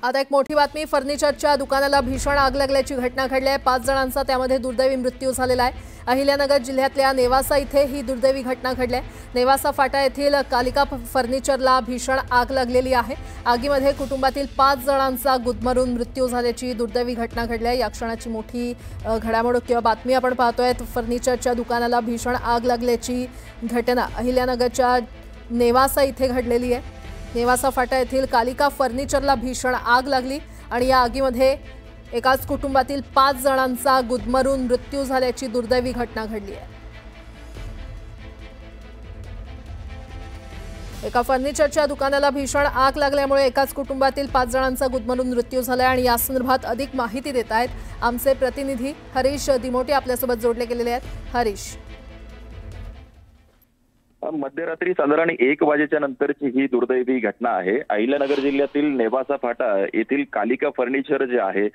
आता एक मोठी बातमी, फर्निचरच्या दुकानाला भीषण आग लागल्याची घटना घडली आहे। 5 जणांचा त्यामध्ये दुर्दैवी मृत्यू झालेला आहे। अहिल्यानगर जिल्ह्यातल्या नेवासा इथे ही दुर्दैवी घटना घडली आहे। नेवासा फाटा येथील कालिका फर्निचरला भीषण आग लागलेली आहे। आगीमध्ये कुटुंबातील 5 जणांचा गुदमरून मृत्यू झाल्याची दुर्दैवी घटना घडली आहे। या क्षणाची मोठी घडामोड किंवा बातमी आपण पाहतोय। फर्निचरच्या दुकानाला भीषण आग लागल्याची घटना अहिल्यानगरच्या नेवासा इथे घडलेली आहे। नेवासा फाटा येथील कालिका फर्निचरला भीषण आग लागली आणि या आगीमध्ये एकाच कुटुंबातील 5 जणांचा गुदमरून मृत्यू झाल्याची दुर्दैवी घटना घडली आहे। एका फर्निचरच्या दुकानाला भीषण आग लागल्यामुळे एकाच कुटुंबातील 5 जणांचा गुदमरून मृत्यू झाला आणि या संदर्भात अधिक माहिती देत आहेत आमचे प्रतिनिधी हरीश दिमोटे आपल्यासोबत जोडले गेलेले आहेत। हरीश, मध्यरात्री साधारण 1 वाजेच्या नंतरची ही दुर्दैवी घटना आहे। अहिल्यानगर जिल्ह्यातील नेवासा फाटा येथील कालिका फर्निचर जे आहे,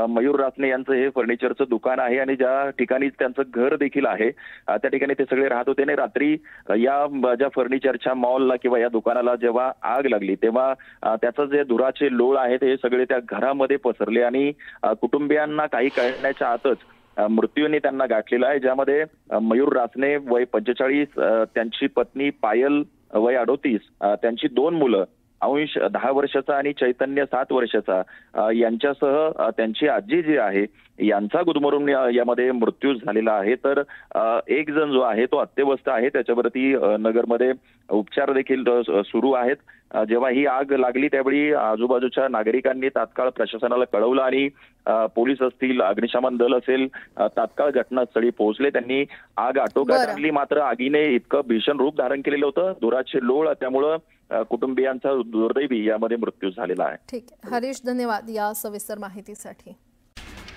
मयूर रासने यांचं हे फर्निचरचं दुकान आहे आणि ज्या ठिकाणी त्यांचं घर देखील आहे त्या ठिकाणी ते सगळे राहत होते आणि रात्री या ज्या फर्निचरच्या मॉलला किंवा या दुकानाला जेव्हा आग लागली तेव्हा त्याचं जे धुराचे लोळ आहेत ते सगळे त्या घरामध्ये पसरले आणि कुटुंबियांना काही कळण्याच्या आतच मृत्यूने त्यांना गाठलेला आहे। ज्यामध्ये मयूर रासने वय 45, त्यांची पत्नी पायल वय 38, त्यांची 2 मुलं अंश 10 वर्षाचा आणि चैतन्य 7 वर्षाचा यांच्यासह त्यांची आजी जी आहे यांचा गुदमरून यामध्ये मृत्यू झालेला आहे। तर एक जण जो आहे तो अत्यवस्थ आहे, त्याच्यावरती नगरमध्ये उपचार देखील सुरू आहेत। जेव्हा ही आग लागली त्यावेळी आजूबाजूच्या नागरिकांनी तात्काळ प्रशासनाला कळवलं आणि पोलीस असतील, अग्निशमन दल असेल, तात्काळ घटनास्थळी पोहोचले। त्यांनी आग आटोक्यात आणली, मात्र आगीने इतकं भीषण रूप धारण केलेलं होतं, धुराचे लोळ, त्यामुळं कुटुंबियांचा दुर्दैवी यामध्ये मृत्यू झालेला आहे। ठीक आहे हरीश, धन्यवाद या सविस्तर माहितीसाठी।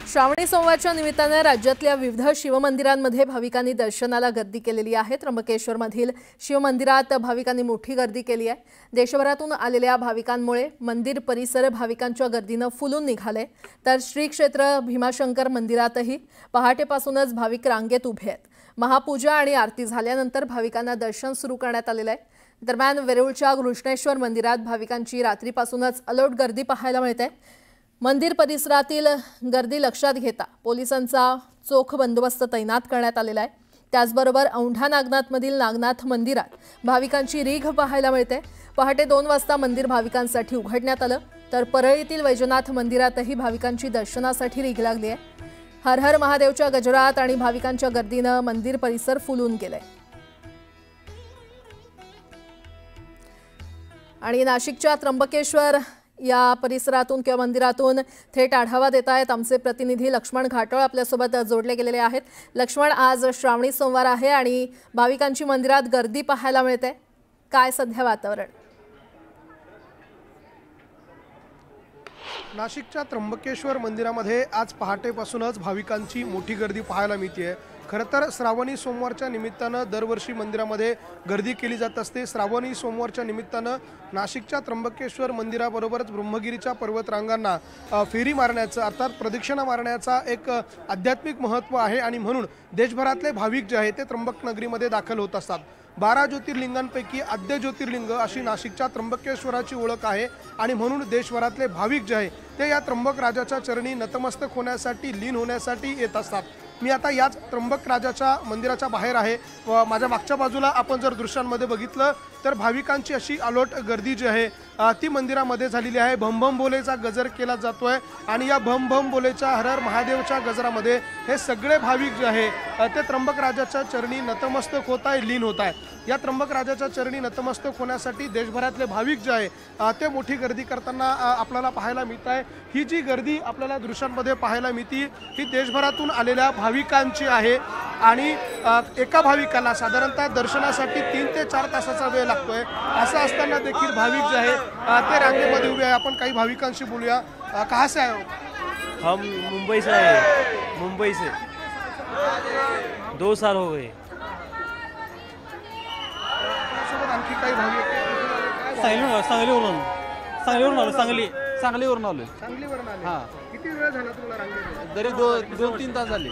श्रावणी सोमवारच्या निमित्ताने राज्यातल्या विविध शिवमंदिरांमध्ये भाविकांनी दर्शनाला गर्दी केलेली आहे। त्र्यंबकेश्वरमधील शिवमंदिरात भाविकांनी मोठी गर्दी केली आहे। देशभरातून आलेल्या भाविकांमुळे मंदिर परिसर भाविकांच्या गर्दीनं फुलून निघाले। तर श्री क्षेत्र भीमाशंकर मंदिरातही पहाटेपासूनच भाविक रांगेत उभे आहेत। महापूजा आणि आरती झाल्यानंतर भाविकांना दर्शन सुरू करण्यात आलेलं आहे। दरम्यान वेरूळच्या कृष्णेश्वर मंदिरात भाविकांची रात्रीपासूनच अलोट गर्दी पाहायला मिळते। मंदिर परिसरातील गर्दी लक्षात घेता पोलिसांचा चोख बंदोबस्त तैनात करण्यात आलेला आहे। त्याचबरोबर औंढा नागनाथमधील नागनाथ मंदिरात भाविकांची रीघ पाहायला मिळते। पहाटे 2 वाजता मंदिर भाविकांसाठी उघडण्यात आलं, तर परळीतील वैजनाथ मंदिरातही भाविकांची दर्शनासाठी रीघ लागली आहे। हर हर महादेवच्या गजरात आणि भाविकांच्या गर्दीनं मंदिर परिसर फुलून गेलंय। आणि नाशिकच्या त्र्यंबकेश्वर या परिसरातून किंवा मंदिरातून थेट आढावा देत आहेत आमचे प्रतिनिधी लक्ष्मण घाटोळ आपल्यासोबत जोडले गेलेले आहेत। लक्ष्मण, आज श्रावणी सोमवार आहे आणि भाविकांची मंदिरात गर्दी पाहायला मिळते, काय सध्या वातावरण? नाशिकच्या त्र्यंबकेश्वर मंदिरामध्ये आज पहाटेपासूनच भाविकांची मोठी गर्दी पाहायला मिळते। खरं तर श्रावणी सोमवारच्या निमित्तानं दरवर्षी मंदिरामध्ये गर्दी केली जात असते। श्रावणी सोमवारच्या निमित्तानं नाशिकच्या त्र्यंबकेश्वर मंदिराबरोबरच ब्रह्मगिरीच्या पर्वतरांगांना फेरी मारण्याचं अर्थात प्रदक्षिणा मारण्याचा एक आध्यात्मिक महत्त्व आहे आणि म्हणून देशभरातले भाविक जे आहेत ते त्र्यंबक नगरीमध्ये दाखल होत असतात। 12 ज्योतिर्लिंगांपैकी आद्य ज्योतिर्लिंग अशी नाशिकच्या त्र्यंबकेश्वराची ओळख आहे आणि म्हणून देशभरातले भाविक जे आहे ते या त्र्यंबक राजाच्या चरणी नतमस्तक होण्यासाठी, लीन होण्यासाठी येत असतात। मी आता याच त्र्यंबक राजाच्या मंदिराच्या बाहेर आहे व माझ्या मागच्या बाजूला आपण जर दृश्यांमध्ये बघितलं तर भाविकांची अशी अलोट गर्दी जी आहे ती मंदिरामध्ये झालेली आहे। भम भम बोलेचा गजर केला जातोय आणि या भम भम बोलेच्या हर हर महादेवच्या गजरामध्ये हे सगळे भाविक जे आहे ते त्र्यंबक राजाच्या चरणी नतमस्तक होत आहे, लीन होत आहे। या त्र्यंबक राजाच्या चरणी नतमस्तक होण्यासाठी देशभरातले भाविक जे आहे ते मोठी गर्दी करताना आपल्याला पाहायला मिळत आहे। ही जी गर्दी आपल्याला दृश्यांमध्ये पाहायला मिळते ही देशभरातून आलेल्या भाविकांची आहे आणि एका भाविकाला साधारणतः दर्शनासाठी 3 ते 4 तासाचा वेळ लागतोय। असं असताना देखील भाविक जे आहे ते रांगेमध्ये उभे आहे। आपण काही भाविकांशी बोलूया। कहाँ से आए हो? हम मुंबई से आए, मुंबई से 2 साल हो गए। आणखी काही भाविक सांगलीवरून आलो, सांगलीवरून आलो। सांगलीवरून आले? हां, किती वेळ झाला तुम्हाला रांगेत? तरी 2-3 तास झाले।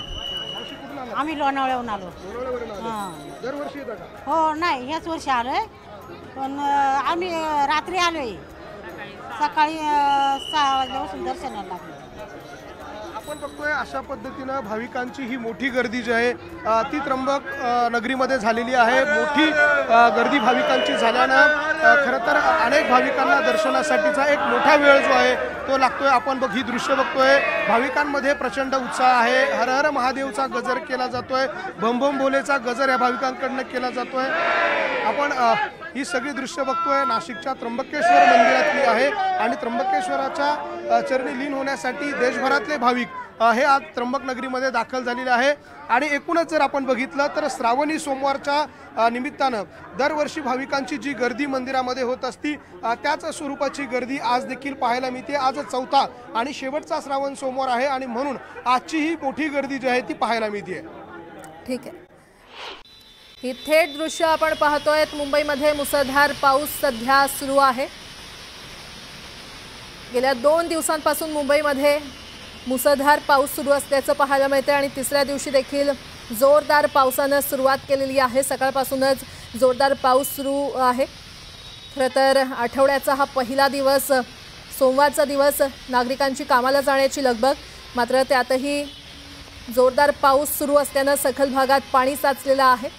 आम्ही लोणावळ्याहून आलो। लोणावळ्यावरून आले? दरवर्षी येता का? हो, नाही ह्याच वर्षी आलोय, पण आम्ही रात्री आलोय, सकाळी 6 वाजता पासून दर्शनाला लागलो. आपण बघतोय अशा पद्धतीनं भाविकांची ही मोठी गर्दी जी आहे ती त्र्यंबक नगरीमध्ये झालेली आहे. मोठी गर्दी भाविकांची झाल्यानं खरं तर अनेक भाविकांना दर्शनासाठीचा एक मोठा वेळ जो आहे तो लागतोय. आपण ही दृश्य बघतोय, भाविकांमध्ये प्रचंड उत्साह आहे. हर हर महादेवचा गजर केला जातोय, बम बम भोलेचा गजर या भाविकांकडनं केला जातोय. आपण ही सगळी दृश्य बघतोय नाशिकच्या त्र्यंबकेश्वर मंदिरातली आहे आणि त्र्यंबकेश्वराच्या चरणी लीन होण्यासाठी देशभरातले भाविक हे आज त्र्यंबक नगरीमध्ये दाखल झालेले आहे. आणि एकूणच जर आपण बघितलं तर श्रावणी सोमवारच्या निमित्तानं दरवर्षी भाविकांची जी गर्दी मंदिरामध्ये होत असती त्याच स्वरूपाची गर्दी आज देखील पाहायला मिळते. आज चौथा आणि शेवटचा श्रावण सोमवार आहे आणि म्हणून आजची ही मोठी गर्दी जी आहे ती पाहायला मिळते. ठीक आहे, ही थेट दृश्य आपण पाहतोय. मुंबईमध्ये मुसळधार पाऊस सध्या सुरू आहे. गेल्या 2 दिवसांपासून मुंबईमध्ये मुसळधार पाऊस सुरू असल्याचं पाहायला मिळते आणि तिसऱ्या दिवशी देखील जोरदार पावसानं सुरुवात केलेली आहे. सकाळपासूनच जोरदार पाऊस सुरू आहे. खरं तर आठवड्याचा हा पहिला दिवस, सोमवारचा दिवस, नागरिकांची कामाला जाण्याची लगबग. मात्र त्यातही जोरदार पाऊस सुरू असल्यानं सखल भागात पाणी साचलेलं आहे.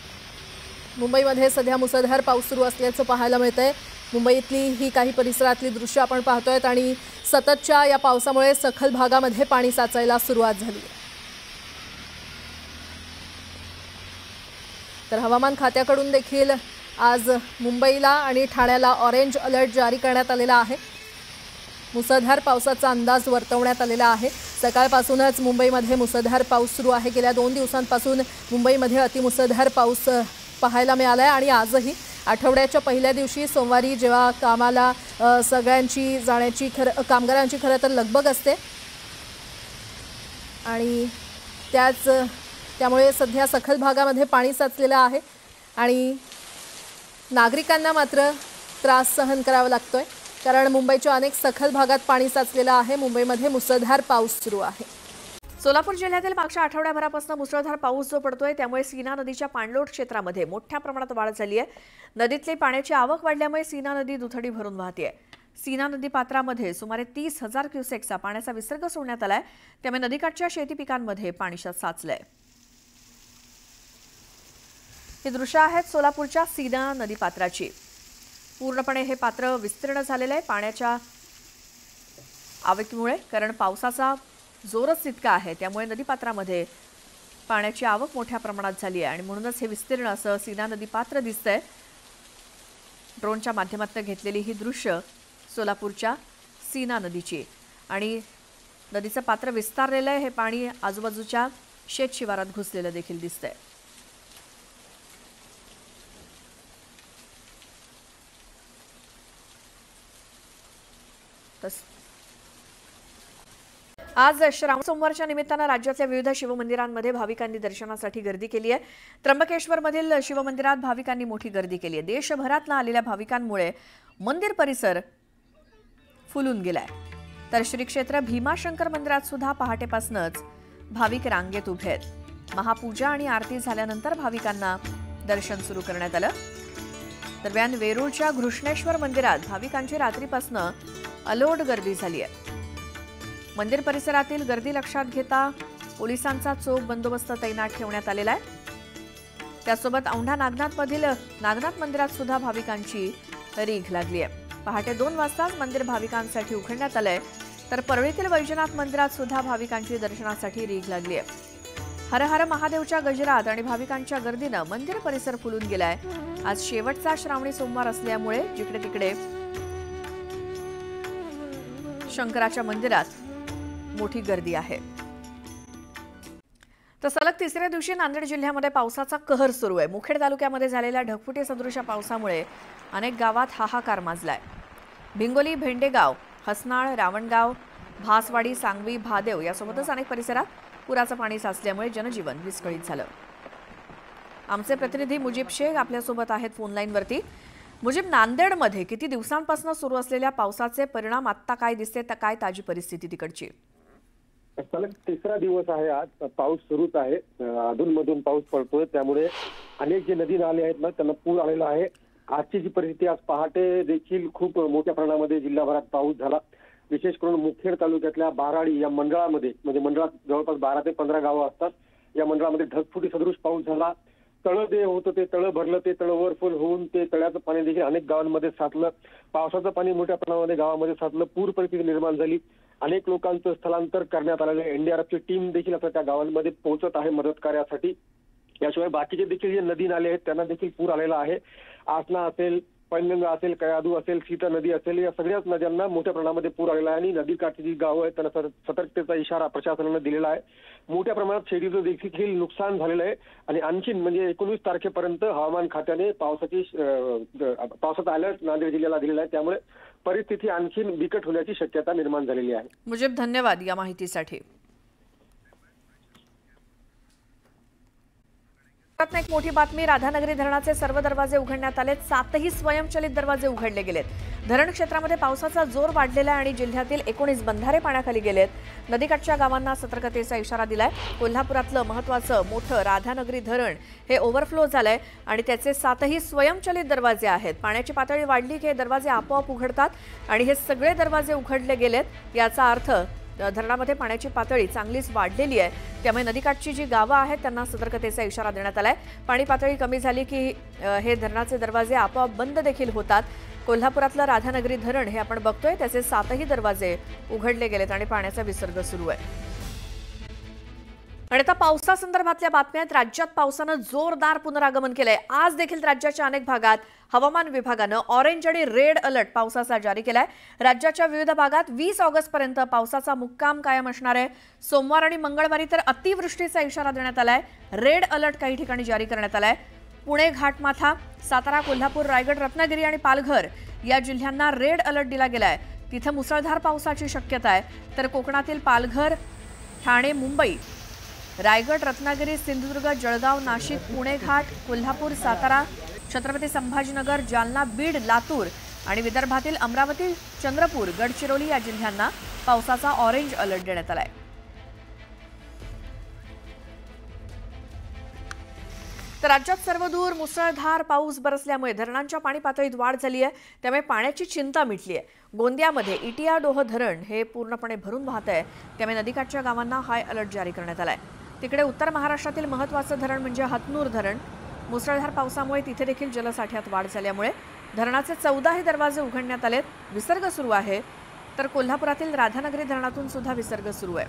मुंबईमध्ये सध्या मुसळधार पाऊस सुरू असल्याचं पाहायला मिळतंय. मुंबईतली ही काही परिसरातली दृश्य आपण पाहतोय आणि सततच्या या पावसामुळे सखल भागामध्ये पाणी साचायला सुरुवात झाली आहे. तर हवामान खात्याकडून देखील आज मुंबईला आणि ठाण्याला ऑरेंज अलर्ट जारी करण्यात आलेला आहे. मुसळधार पावसाचा अंदाज वर्तवण्यात आलेला आहे. सकाळपासूनच मुंबईमध्ये मुसळधार पाऊस सुरू आहे. गेल्या 2 दिवसांपासून मुंबईमध्ये अतिमुसळधार पाऊस पाहायला मिळाला आहे आणि आजही आठवड्याच्या पहिल्या दिवशी सोमवारी जेव्हा कामाला सगळ्यांची जाण्याची कामगारांची खरं तर लगबग असते आणि त्यामुळे सध्या सखल भागामध्ये पाणी साचलेलं आहे आणि नागरिकांना मात्र त्रास सहन करावा लागतोय कारण मुंबईच्या अनेक सखल भागात पाणी साचलेलं आहे. मुंबईमध्ये मुसळधार पाऊस सुरू आहे. सोलापूर जिल्ह्यातील मागच्या आठवड्याभरापासून मुसळधार पाऊस जो पडतोय त्यामुळे सीना नदीच्या पाणलोट क्षेत्रामध्ये मोठ्या प्रमाणात वाढ झाली आहे. नदीतली पाण्याची आवक वाढल्यामुळे सीना नदी दुथडी भरून वाहते. सीना नदी पात्रामध्ये सुमारे 30,000 क्युसेक्सचा पाण्याचा विसर्ग सोडण्यात आलाय. त्यामुळे नदीकाठच्या शेती पिकांमध्ये पाणी साचलंय. ही दृश्य आहेत सोलापूरच्या सीना नदी पात्राची. पूर्णपणे हे पात्र विस्तीर्ण झालेलं आहे पाण्याच्या आवकीमुळे, कारण पावसाचा जोरच तितका आहे. त्यामुळे नदीपात्रामध्ये पाण्याची आवक मोठ्या प्रमाणात झाली आहे आणि म्हणूनच हे विस्तीर्ण असं सीना नदी पात्र दिसतंय. ड्रोनच्या माध्यमातून घेतलेली ही दृश्य सोलापूरच्या सीना नदीची आणि नदीचं पात्र विस्तारलेलं आहे. हे पाणी आजूबाजूच्या शेत शिवारात घुसलेलं देखील दिसतंय. आज श्रावण सोमवारच्या निमित्तानं राज्यातल्या विविध शिवमंदिरांमध्ये भाविकांनी दर्शनासाठी गर्दी केली आहे. त्र्यंबकेश्वरमधील शिवमंदिरात भाविकांनी मोठी गर्दी केली आहे. देशभरातून आलेल्या भाविकांमुळे मंदिर परिसर फुलून गेलाय. तर श्री क्षेत्र भीमाशंकर मंदिरात सुद्धा पहाटेपासूनच भाविक रांगेत उभे आहेत. महापूजा आणि आरती झाल्यानंतर भाविकांना दर्शन सुरू करण्यात आलं. दरम्यान वेरूळच्या घृष्णेश्वर मंदिरात भाविकांची रात्रीपासून अलोट गर्दी झाली आहे. मंदिर परिसरातील गर्दी लक्षात घेता पोलिसांचा चोख बंदोबस्त तैनात ठेवण्यात आलेला आहे. त्यासोबत औंढा नागनाथमधील नागनाथ मंदिरात सुद्धा भाविकांची रीघ लागली आहे. पहाटे 2 वाजताच मंदिर भाविकांसाठी उघडण्यात आलंय. तर परळीतील वैजनाथ मंदिरात सुद्धा भाविकांची दर्शनासाठी रीघ लागली आहे. हर हर महादेवच्या गजरात आणि भाविकांच्या गर्दीनं मंदिर परिसर फुलून गेलाय. आज शेवटचा श्रावणी सोमवार असल्यामुळे जिकडे तिकडे शंकराच्या मंदिरात मोठी गर्दी आहे. तर सलग तिसऱ्या दिवशी नांदेड जिल्ह्यामध्ये पावसाचा कहर सुरू आहे. मुखेड तालुक्यामध्ये झालेल्या ढगफुटी सदृश पावसामुळे अनेक गावात हाहाकार माजलाय. भिंगोली, भेंडेगाव, हसनाळ, रावणगाव, भासवाडी, सांगवी, भादेव यासोबतच अनेक परिसरात पुराचं पाणी साचल्यामुळे जनजीवन विस्कळीत झालं. आमचे प्रतिनिधी मुजीब शेख आपल्यासोबत आहेत फोनलाईनवरती. मुजीब, नांदेडमध्ये किती दिवसांपासून सुरू असलेल्या पावसाचे परिणाम आत्ता काय दिसते, तर काय ताजी परिस्थिती तिकडची? सलग तिसरा दिवस आहे आज पाऊस सुरूच आहे. अधूनमधून पाऊस पडतोय त्यामुळे अनेक जे नदी नाले आहेत ना त्यांना पूर आलेला आहे. आजची जी परिस्थिती, आज पहाटे देखील खूप मोठ्या प्रमाणामध्ये जिल्हाभरात पाऊस झाला. विशेष करून मुखेड तालुक्यातल्या बाराडी या मंडळामध्ये, म्हणजे मंडळात जवळपास 12 ते 15 गावं असतात, या मंडळामध्ये ढगफुटी सदृश पाऊस झाला. तळं जे होतं ते तळं भरलं, ते तळं ओव्हरफ्लो होऊन ते तळ्याचं पाणी देखील अनेक गावांमध्ये साचलं. पावसाचं पाणी मोठ्या प्रमाणामध्ये गावामध्ये साचलं. पूर परिस्थिती निर्माण झाली. अनेक लोकांचं स्थलांतर करण्यात आलेलं आहे. एनडीआरएफची टीम देखील आता त्या गावांमध्ये पोहोचत आहे मदत कार्यासाठी. याशिवाय बाकीचे देखील जे नदी नाले आहेत त्यांना देखील पूर आलेला आहे. आसना असेल, पैनगंगा असेल, कयाधू असेल, सीता नदी असेल, या सगळ्याच नद्यांना मोठ्या प्रमाणामध्ये पूर आलेला आहे आणि नदीकाठची जी गावं आहेत त्यांना सतर्कतेचा इशारा प्रशासनानं दिलेला आहे. मोठ्या प्रमाणात शेतीचं देखील नुकसान झालेलं आहे आणि आणखीन म्हणजे 19 तारखेपर्यंत हवामान खात्याने पावसाचा अलर्ट नांदेड जिल्ह्याला दिलेला आहे. त्यामुळे परिस्थिती आणखीन बिकट होण्याची शक्यता निर्माण झालेली आहे. मुजीब, धन्यवाद या माहितीसाठी. एक मोठी बातमी. राधानगरी धरणाचे सर्व दरवाजे उघडण्यात आलेत. 7ही स्वयंचलित दरवाजे उघडले गेलेत. धरण क्षेत्रामध्ये पावसाचा जोर वाढलेला आहे आणि जिल्ह्यातील 19 बंधारे पाण्याखाली गेलेत. नदीकाठच्या गावांना सतर्कतेचा इशारा दिलाय. कोल्हापुरातलं महत्त्वाचं मोठं राधानगरी धरण हे ओव्हरफ्लो झालंय आणि त्याचे 7ही स्वयंचलित दरवाजे आहेत. पाण्याची पातळी वाढली की हे दरवाजे आपोआप उघडतात आणि हे सगळे दरवाजे उघडले गेलेत. याचा अर्थ धरणामध्ये पाण्याची पातळी चांगलीच वाढलेली आहे. त्यामुळे नदीकाठची जी गावं आहेत त्यांना सतर्कतेचा इशारा देण्यात आलाय. पाणी पातळी कमी झाली की हे धरणाचे दरवाजे आपोआप बंद देखील होतात. कोल्हापुरातलं राधानगरी धरण हे आपण बघतोय, त्याचे 7ही दरवाजे उघडले गेलेत आणि पाण्याचा विसर्ग सुरू आहे. आणि आता पावसासंदर्भातल्या बातम्या आहेत. राज्यात पावसानं जोरदार पुनरागमन केलंय. आज देखील राज्याच्या अनेक भागात हवामान विभागानं ऑरेंज आणि रेड अलर्ट पावसाचा जारी केलाय. राज्याच्या विविध भागात 20 ऑगस्टपर्यंत पावसाचा मुक्काम कायम असणार आहे. सोमवार आणि मंगळवारी तर अतिवृष्टीचा इशारा देण्यात आलाय. रेड अलर्ट काही ठिकाणी जारी करण्यात आलाय. पुणे, घाटमाथा, सातारा, कोल्हापूर, रायगड, रत्नागिरी आणि पालघर या जिल्ह्यांना रेड अलर्ट दिला गेलाय. तिथे मुसळधार पावसाची शक्यता आहे. तर कोकणातील पालघर, ठाणे, मुंबई, रायगड, रत्नागिरी, सिंधुदुर्ग, जळगाव, नाशिक, पुणे घाट, कोल्हापूर, सातारा, छत्रपती संभाजीनगर, जालना, बीड, लातूर आणि विदर्भातील अमरावती, चंद्रपूर, गडचिरोली या जिल्ह्यांना पावसाचा ऑरेंज अलर्ट देण्यात आलाय. तर राज्यात सर्वदूर मुसळधार पाऊस बरसल्यामुळे धरणांच्या पाणी पातळीत वाढ झाली आहे. त्यामुळे पाण्याची चिंता मिटली आहे. गोंदियामध्ये इटियाडोह धरण हे पूर्णपणे भरून वाहत आहे. त्यामुळे नदीकाठच्या गावांना हाय अलर्ट जारी करण्यात आलाय. तिकडे उत्तर महाराष्ट्रातील महत्त्वाचं धरण म्हणजे हतनूर धरण. मुसळधार पावसामुळे तिथे देखील जलसाठ्यात वाढ झाल्यामुळे धरणाचे 14ही दरवाजे उघडण्यात आलेत. विसर्ग सुरू आहे. तर कोल्हापुरातील राधानगरी धरणातून सुद्धा विसर्ग सुरू आहे.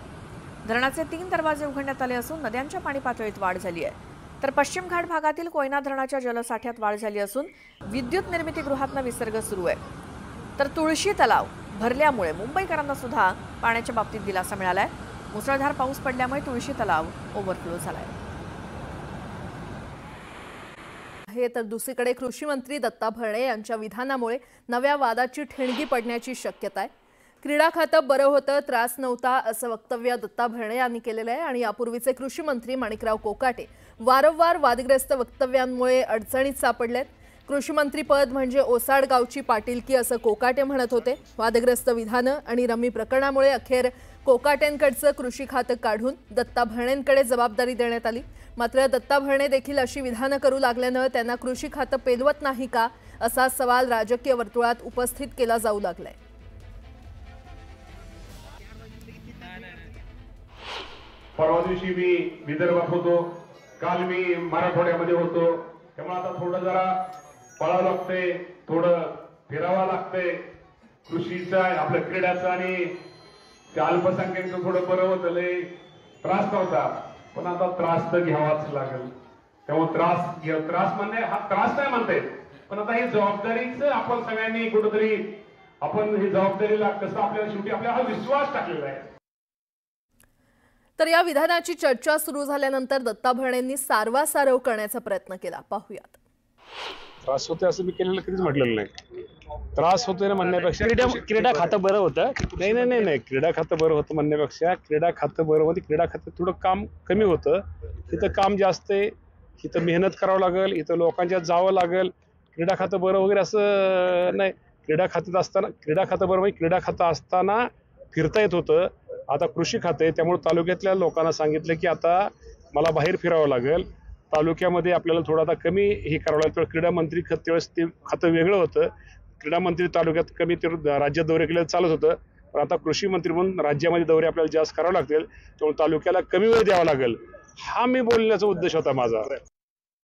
धरणाचे 3 दरवाजे उघडण्यात आले असून नद्यांच्या पाणी पातळीत वाढ झाली आहे. तर पश्चिम घाट भागातील कोयना धरणाच्या जलसाठ्यात वाढ झाली असून विद्युत निर्मिती गृहातनं विसर्ग सुरू आहे. तर तुळशी तलाव भरल्यामुळे मुंबईकरांना सुद्धा पाण्याच्या बाबतीत दिलासा मिळालाय. मुसळधार पाऊस पडल्यामुळे तुळशी तलाव ओव्हरफ्लो झालाय. हे तर दुसरीकडे कृषी मंत्री दत्ता भरणे यांच्या विधानामुळे नव्या वादाची ठिणगी पडण्याची शक्यता आहे. क्रीडा खातं बरं होतं, त्रास नव्हता असं वक्तव्य दत्ता भरणे यांनी केलेलं आहे. आणि यापूर्वीचे कृषी मंत्री माणिकराव कोकाटे वारंवार वादग्रस्त वक्तव्यांमुळे अडचणीत सापडलेत. कृषी मंत्री पद म्हणजे ओसाड गावची पाटीलकी असं कोकाटे म्हणत होते. वादग्रस्त विधानं आणि रमी प्रकरणामुळे अखेर कोकाटेंकडचं कृषी खातं काढून दत्ता भरणेंकडे जबाबदारी देण्यात आली. मात्र दत्ता भरणे देखील अशी विधानं करू लागल्यानं त्यांना कृषी खातं पेलवत नाही का असा सवाल राजकीय वर्तुळात उपस्थित केला जाऊ लागलाय. परवा दिवशी मी विदर्भात होतो, काल मी मराठवाड्यामध्ये होतो. त्यामुळे आता थोडं जरा पळावं लागतंय, थोडं फिरावं लागतंय. कृषीचा, आपल्या क्रीडाचा आणि त्या अल्पसंख्याकांचं थोडं बरं होतं. लय त्रास नव्हता, पण आता त्रास तर घ्यावाच लागेल. त्यामुळे त्रास म्हणणे हा त्रास नाही म्हणताय, पण आता ही जबाबदारीच आपण सगळ्यांनी कुठेतरी आपण ही जबाबदारीला कसं आपल्याला शेवटी आपल्याला हा विश्वास टाकलेला आहे. तर या विधानाची चर्चा सुरू झाल्यानंतर दत्ता भरणेंनी सारवासारव करण्याचा प्रयत्न केला. पाहूयात. त्रास होतोय असं मी केलेलं कधीच म्हटलेलं नाही. त्रास होतोय ना म्हणण्यापेक्षा क्रीडा खातं बरं होतं. नाही क्रीडा खातं बरं होतं म्हणण्यापेक्षा क्रीडा खातं बरं होतं. क्रीडा खात्यात थोडं काम कमी होतं. इथं काम जास्त आहे, इथं मेहनत करावं लागेल, इथं लोकांच्यात जावं लागेल. क्रीडा खातं बरं वगैरे असं नाही. क्रीडा खातं बरं म्हणजे क्रीडा खातं असताना फिरता येत होतं. आता कृषी खातं आहे, त्यामुळे तालुक्यातल्या लोकांना सांगितलं की आता मला बाहेर फिरावं लागेल. तालुक्यामध्ये आपल्याला थोडं आता कमी हे करावं लागतं. क्रीडा मंत्री त्यावेळेस ते खातं वेगळं होतं. क्रीडा मंत्री तालुक्यात कमी ते राज्यात दौरे केले चालत होतं. पण आता कृषी मंत्री म्हणून राज्यामध्ये दौरे आपल्याला जास्त करावे लागतील, त्यामुळे तालुक्याला कमी वेळ द्यावा लागेल, हा मी बोलण्याचा उद्देश होता माझा.